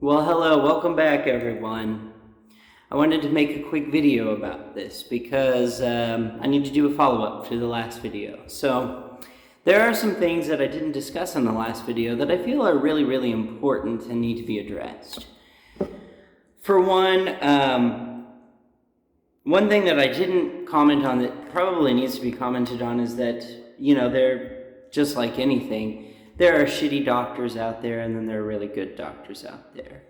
Well, hello, welcome back everyone. I wanted to make a quick video about this because I need to do a follow-up to the last video. So, there are some things that I didn't discuss in the last video that I feel are really important and need to be addressed. For one thing that I didn't comment on that probably needs to be commented on is that, they're just like anything. There are shitty doctors out there, and then there are really good doctors out there.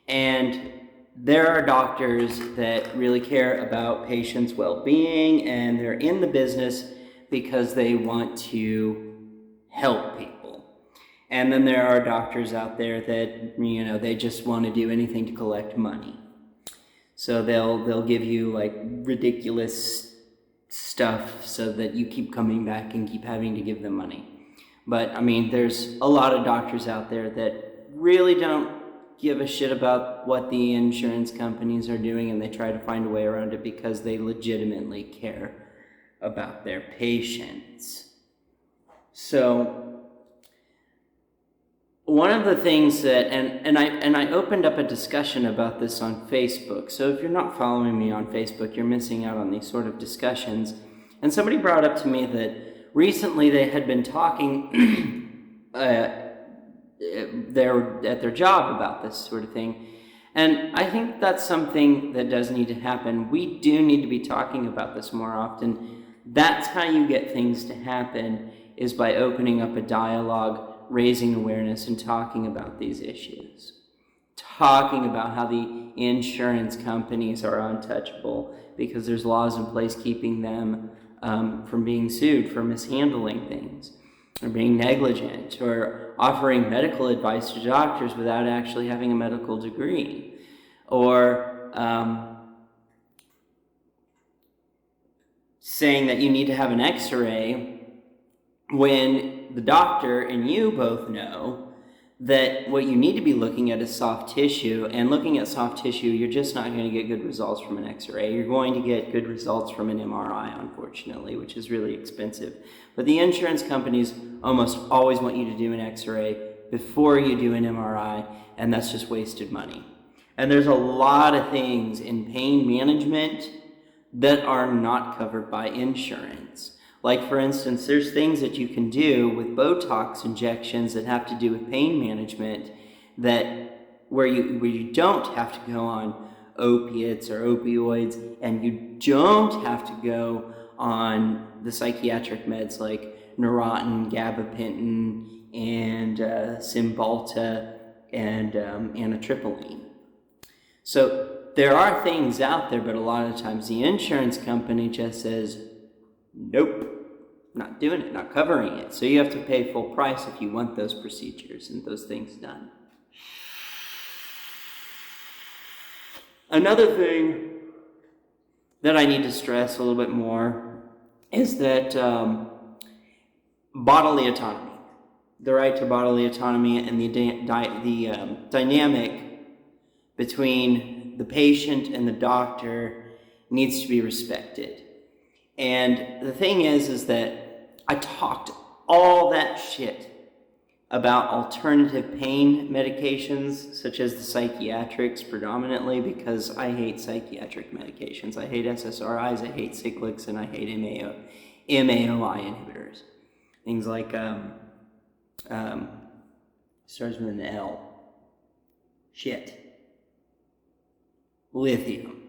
And there are doctors that really care about patients' well-being, and they're in the business because they want to help people. And then there are doctors out there that, they just want to do anything to collect money. So they'll give you like ridiculous stuff so that you keep coming back and keep having to give them money. But, there's a lot of doctors out there that really don't give a shit about what the insurance companies are doing, and they try to find a way around it because they legitimately care about their patients. So, one of the things that, and I opened up a discussion about this on Facebook, so if you're not following me on Facebook, you're missing out on these sort of discussions. And somebody brought up to me that recently they had been talking at their job about this sort of thing. And I think that's something that does need to happen. We do need to be talking about this more often. That's how you get things to happen, is by opening up a dialogue, raising awareness, and talking about these issues. Talking about how the insurance companies are untouchable because there's laws in place keeping them from being sued for mishandling things, or being negligent, or offering medical advice to doctors without actually having a medical degree, or saying that you need to have an x-ray when the doctor and you both know that what you need to be looking at is soft tissue, and looking at soft tissue, you're just not going to get good results from an x-ray. You're going to get good results from an MRI, unfortunately, which is really expensive. But the insurance companies almost always want you to do an x-ray before you do an MRI, and that's just wasted money. And there's a lot of things in pain management that are not covered by insurance. Like, for instance, there's things that you can do with Botox injections that have to do with pain management where you don't have to go on opiates or opioids, and you don't have to go on the psychiatric meds like Neurontin, gabapentin, and Cymbalta, and amitriptyline. So there are things out there, but a lot of times the insurance company just says, nope, not doing it, not covering it. So you have to pay full price if you want those procedures and those things done. Another thing that I need to stress a little bit more is that bodily autonomy, the right to bodily autonomy, and the dynamic between the patient and the doctor needs to be respected. And the thing is that I talked all that shit about alternative pain medications, such as the psychiatrics predominantly, because I hate psychiatric medications. I hate SSRIs, I hate cyclics, and I hate MAOI inhibitors. Things like, starts with an L. Lithium.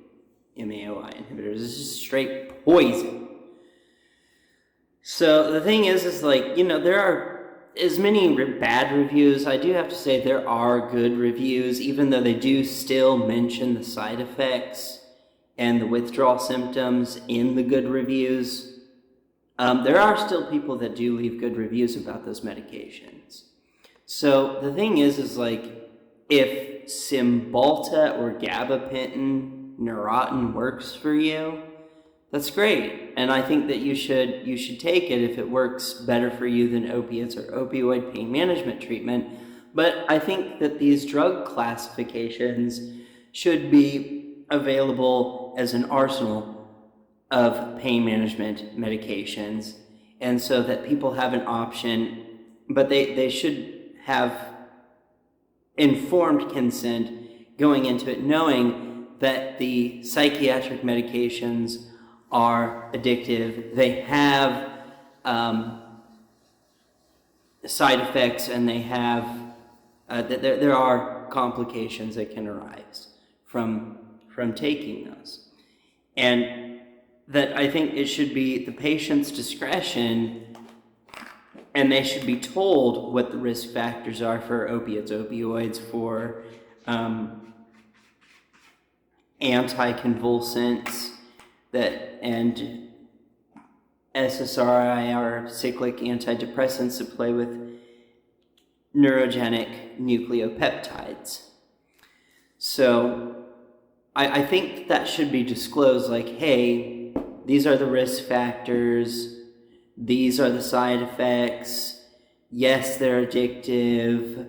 MAOI inhibitors. It's just straight poison. So the thing is there are as many bad reviews. I do have to say there are good reviews, even though they do still mention the side effects and the withdrawal symptoms in the good reviews. There are still people that do leave good reviews about those medications. So the thing is if Cymbalta or gabapentin, Neurontin works for you, that's great. And I think that you should take it if it works better for you than opiates or opioid pain management treatment. But I think that these drug classifications should be available as an arsenal of pain management medications, and so that people have an option, but they should have informed consent going into it, knowing that the psychiatric medications are addictive, they have side effects, and they have there are complications that can arise from taking those, and that I think it should be the patient's discretion, and they should be told what the risk factors are for opioids, for anticonvulsants, and SSRI are cyclic antidepressants that play with neurogenic nucleopeptides. So I think that should be disclosed, like, hey, these are the risk factors, these are the side effects, yes, they're addictive,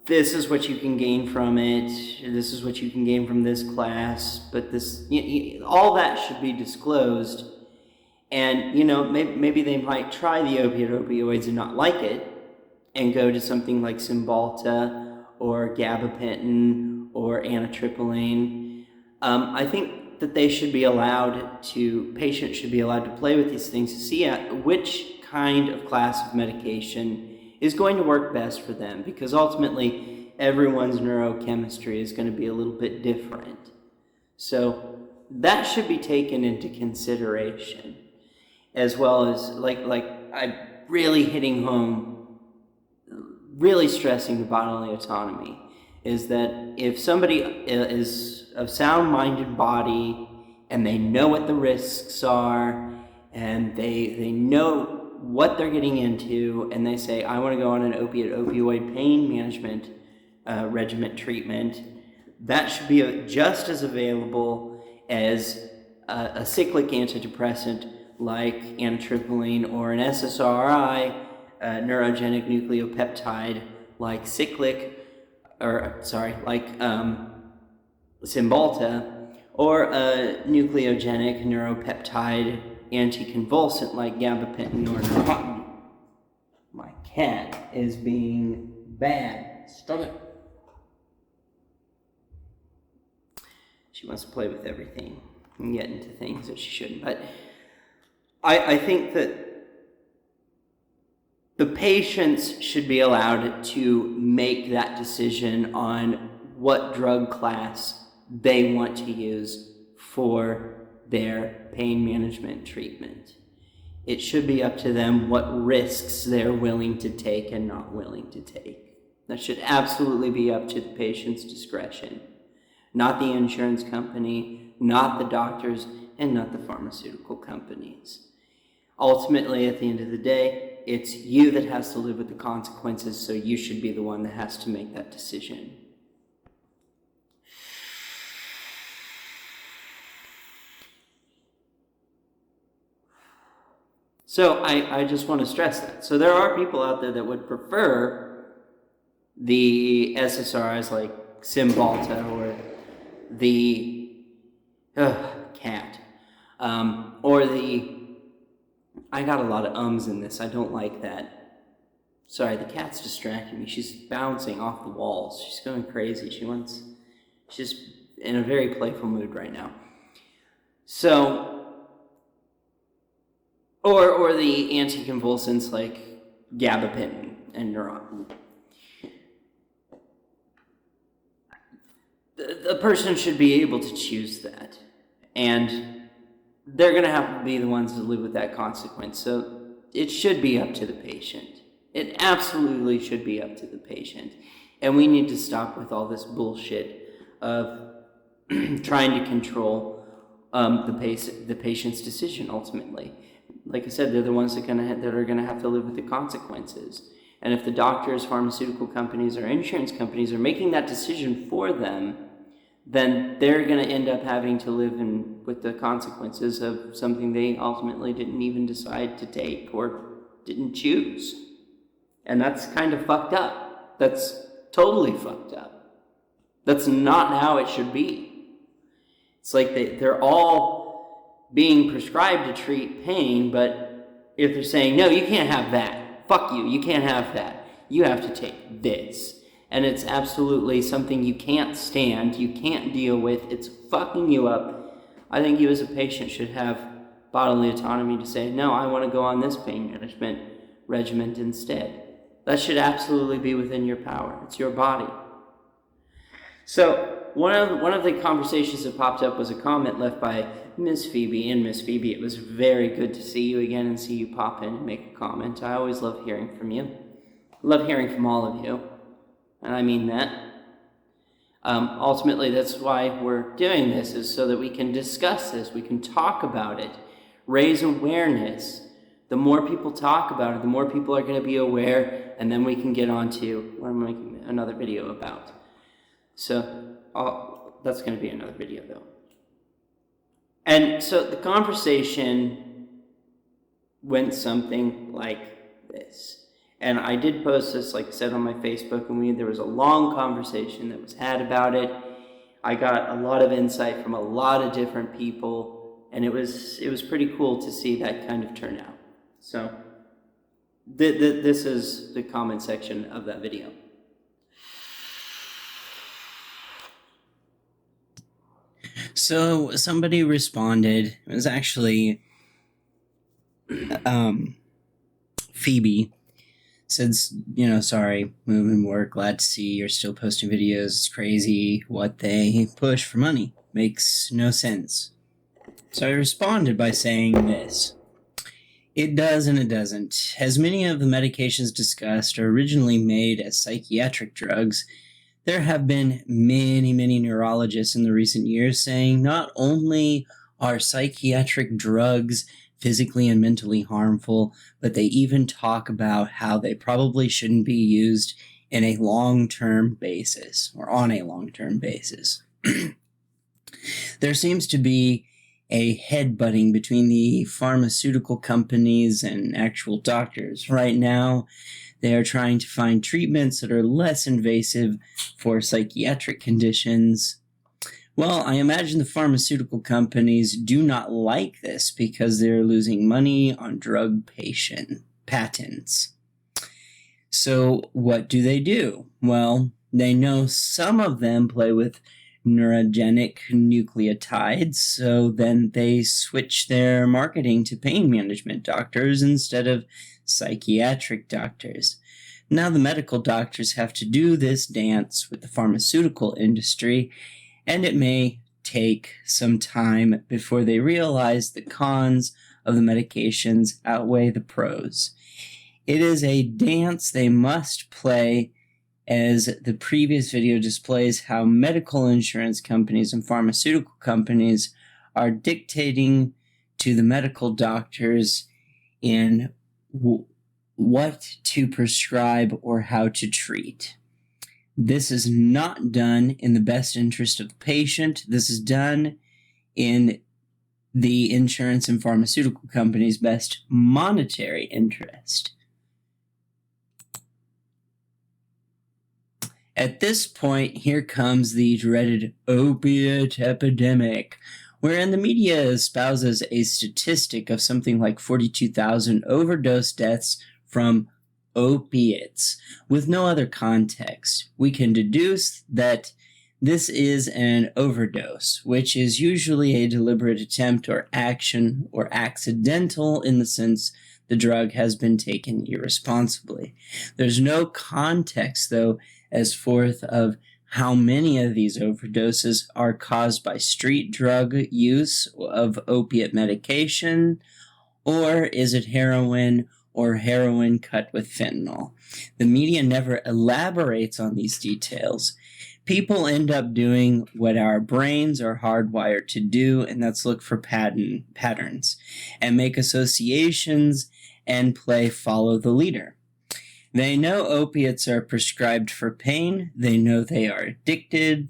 this is what you can gain from it, this is what you can gain from this class, but this, all that should be disclosed. And, maybe they might try the opioids and not like it and go to something like Cymbalta or gabapentin or amitriptyline. I think that patients should be allowed to play with these things to see which kind of class of medication is going to work best for them, because ultimately everyone's neurochemistry is going to be a little bit different. So that should be taken into consideration, as well as like I'm really hitting home, really stressing the bodily autonomy, is that if somebody is of sound-minded body and they know what the risks are and they know what they're getting into, and they say, I want to go on an opioid pain management regimen treatment, that should be just as available as a cyclic antidepressant like amitriptyline, or an SSRI, neurogenic nucleopeptide like Cymbalta, or a nucleogenic neuropeptide anticonvulsant like gabapentin or Autonomy. My cat is being bad. Stop it. She wants to play with everything and get into things that she shouldn't. But I think that the patients should be allowed to make that decision on what drug class they want to use for their pain management treatment. It should be up to them what risks they're willing to take and not willing to take. That should absolutely be up to the patient's discretion, not the insurance company, not the doctors, and not the pharmaceutical companies. Ultimately, at the end of the day, it's you that has to live with the consequences, so you should be the one that has to make that decision. So I just want to stress that. So there are people out there that would prefer the SSRIs like Cymbalta or the cat, or the, I got a lot of ums in this, I don't like that. Sorry, the cat's distracting me. She's bouncing off the walls. She's going crazy. She's in a very playful mood right now. So, or the anticonvulsants like gabapentin and Neurontin. The person should be able to choose that, and they're going to have to be the ones to live with that consequence. So it should be up to the patient. It absolutely should be up to the patient. And we need to stop with all this bullshit of trying to control the patient's decision ultimately. Like I said, they're the ones that are going to have to live with the consequences. And if the doctors, pharmaceutical companies, or insurance companies are making that decision for them, then they're going to end up having to live with the consequences of something they ultimately didn't even decide to take or didn't choose. And that's kind of fucked up. That's totally fucked up. That's not how it should be. It's like they're all being prescribed to treat pain, but if they're saying, no, you can't have that, fuck you, you can't have that, you have to take this, and it's absolutely something you can't stand, you can't deal with, it's fucking you up, I think you as a patient should have bodily autonomy to say, no, I want to go on this pain management regimen instead. That should absolutely be within your power. It's your body. So one of the conversations that popped up was a comment left by Miss Phoebe. And Miss Phoebe, it was very good to see you again and see you pop in and make a comment. I always love hearing from you. I love hearing from all of you, and I mean that. Ultimately, that's why we're doing this, is so that we can discuss this, we can talk about it, raise awareness. The more people talk about it, the more people are going to be aware, and then we can get on to what I'm making another video about. So that's going to be another video, though. And so the conversation went something like this. And I did post this, like I said, on my Facebook, and there was a long conversation that was had about it. I got a lot of insight from a lot of different people, and it was pretty cool to see that kind of turnout. So this is the comment section of that video. So somebody responded. It was actually Phoebe. Said, sorry, moving work, glad to see you're still posting videos. It's crazy what they push for money. Makes no sense. So I responded by saying this. It does and it doesn't. As many of the medications discussed are originally made as psychiatric drugs, there have been many, many neurologists in the recent years saying not only are psychiatric drugs physically and mentally harmful, but they even talk about how they probably shouldn't be used in a long-term basis, or on a long-term basis. There seems to be a headbutting between the pharmaceutical companies and actual doctors. Right now, they are trying to find treatments that are less invasive for psychiatric conditions. Well, I imagine the pharmaceutical companies do not like this because they're losing money on drug patents. So what do? Well, they know some of them play with neurogenic nucleotides, so then they switch their marketing to pain management doctors instead of psychiatric doctors. Now the medical doctors have to do this dance with the pharmaceutical industry, and it may take some time before they realize the cons of the medications outweigh the pros. It is a dance they must play, as the previous video displays how medical insurance companies and pharmaceutical companies are dictating to the medical doctors in what to prescribe or how to treat. This is not done in the best interest of the patient. This is done in the insurance and pharmaceutical companies' best monetary interest. At this point, here comes the dreaded opiate epidemic, wherein the media espouses a statistic of something like 42,000 overdose deaths from opiates. With no other context, we can deduce that this is an overdose, which is usually a deliberate attempt or action or accidental in the sense the drug has been taken irresponsibly. There's no context, though, as forth of how many of these overdoses are caused by street drug use of opiate medication, or is it heroin or heroin cut with fentanyl. The media never elaborates on these details. People end up doing what our brains are hardwired to do, and that's look for patterns and make associations and play follow the leader. They know opiates are prescribed for pain. They know they are addicted.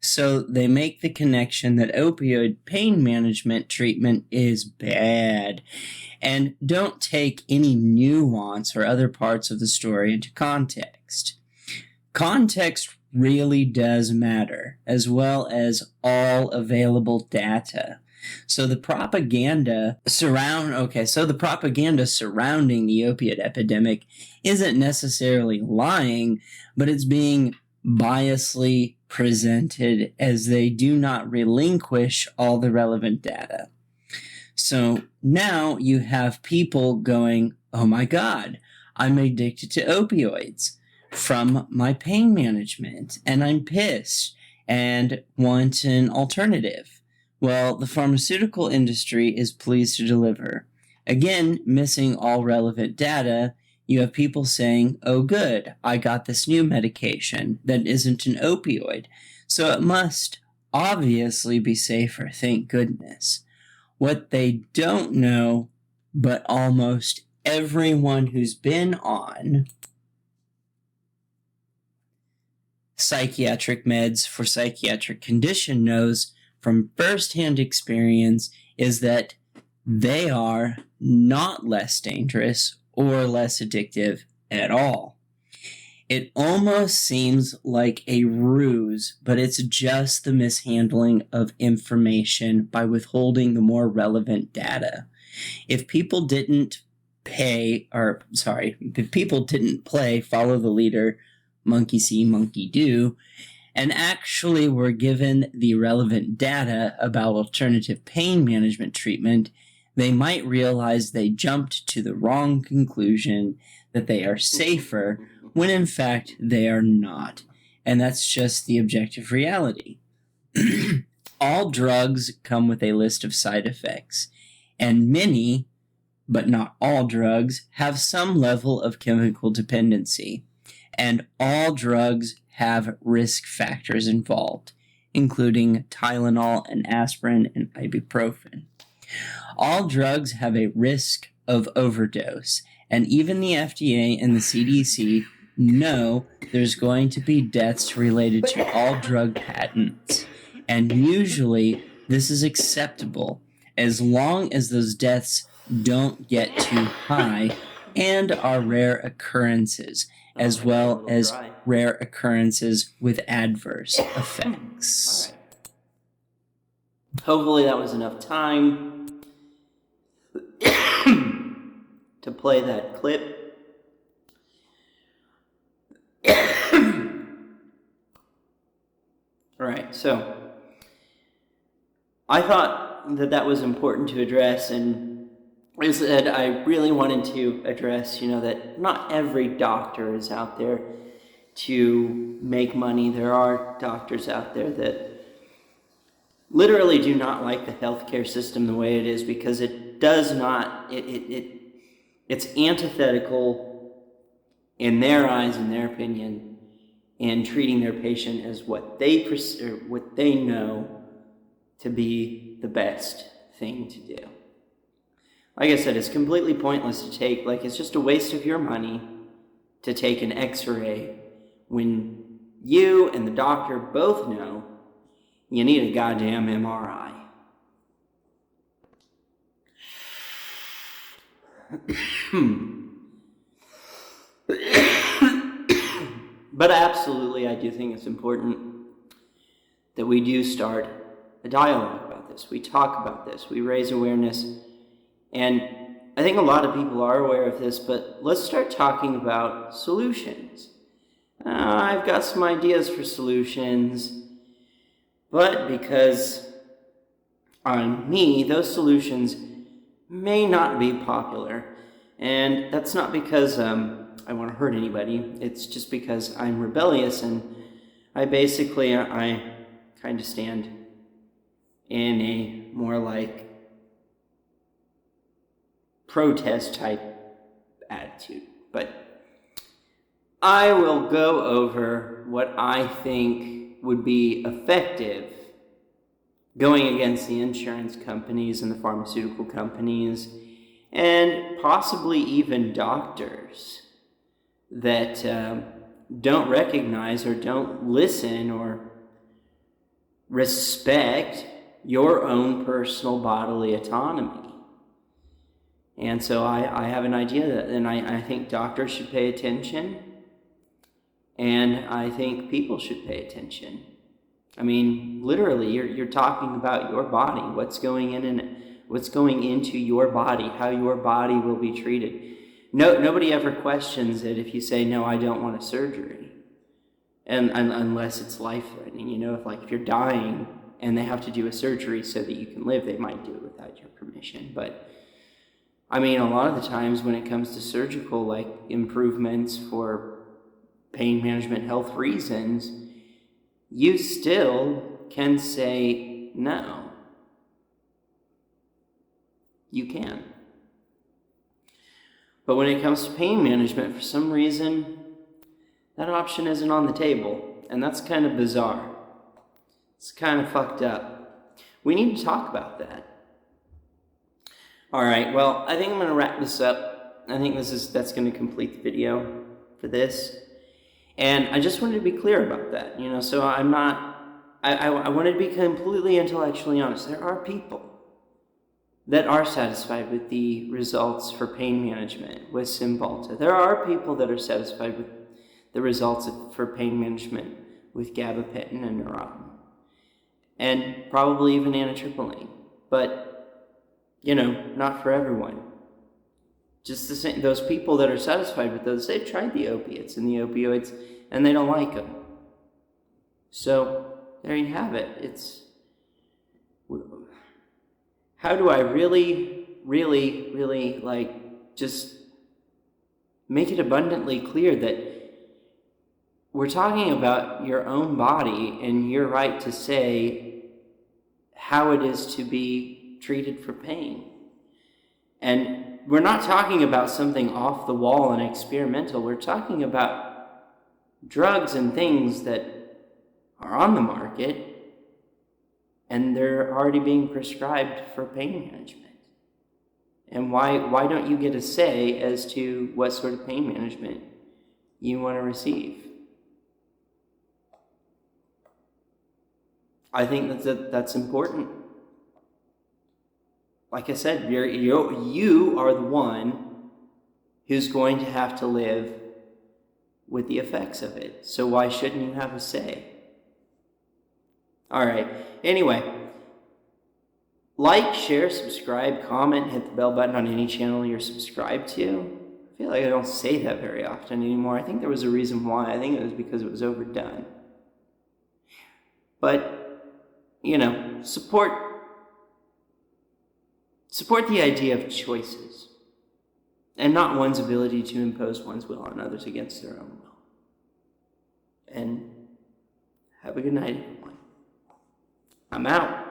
So they make the connection that opioid pain management treatment is bad and don't take any nuance or other parts of the story into context. Context really does matter, as well as all available data. So the propaganda surrounding the opiate epidemic isn't necessarily lying, but it's being biasly presented as they do not relinquish all the relevant data. So now you have people going, oh my God, I'm addicted to opioids from my pain management, and I'm pissed and want an alternative. Well, the pharmaceutical industry is pleased to deliver. Again, missing all relevant data, you have people saying, oh good, I got this new medication that isn't an opioid, so it must obviously be safer, thank goodness. What they don't know, but almost everyone who's been on psychiatric meds for psychiatric condition knows from firsthand experience, is that they are not less dangerous or less addictive at all. It almost seems like a ruse, but it's just the mishandling of information by withholding the more relevant data. If people didn't play follow the leader, monkey see, monkey do, and actually were given the relevant data about alternative pain management treatment, they might realize they jumped to the wrong conclusion that they are safer when in fact they are not. And that's just the objective reality. All drugs come with a list of side effects, and many, but not all drugs, have some level of chemical dependency. And all drugs have risk factors involved, including Tylenol and aspirin and ibuprofen. All drugs have a risk of overdose, and even the FDA and the CDC know there's going to be deaths related to all drug patents, and usually this is acceptable as long as those deaths don't get too high and are rare occurrences, as well as rare occurrences with adverse effects. All right. Hopefully that was enough time to play that clip. All right, so I thought that was important to address, and as I said, I really wanted to address, that not every doctor is out there to make money. There are doctors out there that literally do not like the healthcare system the way it is, because it does not, it's antithetical in their eyes, in their opinion, in treating their patient as what they know to be the best thing to do. Like I said, it's completely pointless to take, it's just a waste of your money to take an x-ray when you and the doctor both know you need a goddamn MRI. But absolutely, I do think it's important that we do start a dialogue about this. We talk about this. We raise awareness. And I think a lot of people are aware of this, but let's start talking about solutions. I've got some ideas for solutions, but because on me, those solutions may not be popular. And that's not because I want to hurt anybody. It's just because I'm rebellious, and I kind of stand in a more protest type attitude. But I will go over what I think would be effective going against the insurance companies and the pharmaceutical companies, and possibly even doctors that don't recognize or don't listen or respect your own personal bodily autonomy. And so I have an idea that, and I think doctors should pay attention, and I think people should pay attention. I mean, literally, you're talking about your body, what's going in and what's going into your body, how your body will be treated. Nobody ever questions it if you say, no, I don't want a surgery. And unless it's life-threatening, if you're dying and they have to do a surgery so that you can live, they might do it without your permission. But I mean, a lot of the times when it comes to surgical improvements for pain management health reasons, you still can say no. You can. But when it comes to pain management, for some reason, that option isn't on the table. And that's kind of bizarre. It's kind of fucked up. We need to talk about that. All right, well, I think I'm going to wrap this up. I think that's going to complete the video for this. And I just wanted to be clear about that, so I'm not, I wanted to be completely intellectually honest. There are people that are satisfied with the results for pain management with Cymbalta. There are people that are satisfied with the results for pain management with gabapentin and Neurontin. And probably even amitriptyline. But, not for everyone. Just the same, those people that are satisfied with those, they've tried the opiates and the opioids, and they don't like them. So, there you have it. How do I really, really, really, just make it abundantly clear that we're talking about your own body and your right to say how it is to be treated for pain. And we're not talking about something off the wall and experimental. We're talking about drugs and things that are on the market and they're already being prescribed for pain management. And why don't you get a say as to what sort of pain management you want to receive? I think that's important. Like I said, you are the one who's going to have to live with the effects of it. So why shouldn't you have a say? All right. Anyway, like, share, subscribe, comment, hit the bell button on any channel you're subscribed to. I feel like I don't say that very often anymore. I think there was a reason why. I think it was because it was overdone. But, support the idea of choices and not one's ability to impose one's will on others against their own will. And have a good night, everyone. I'm out.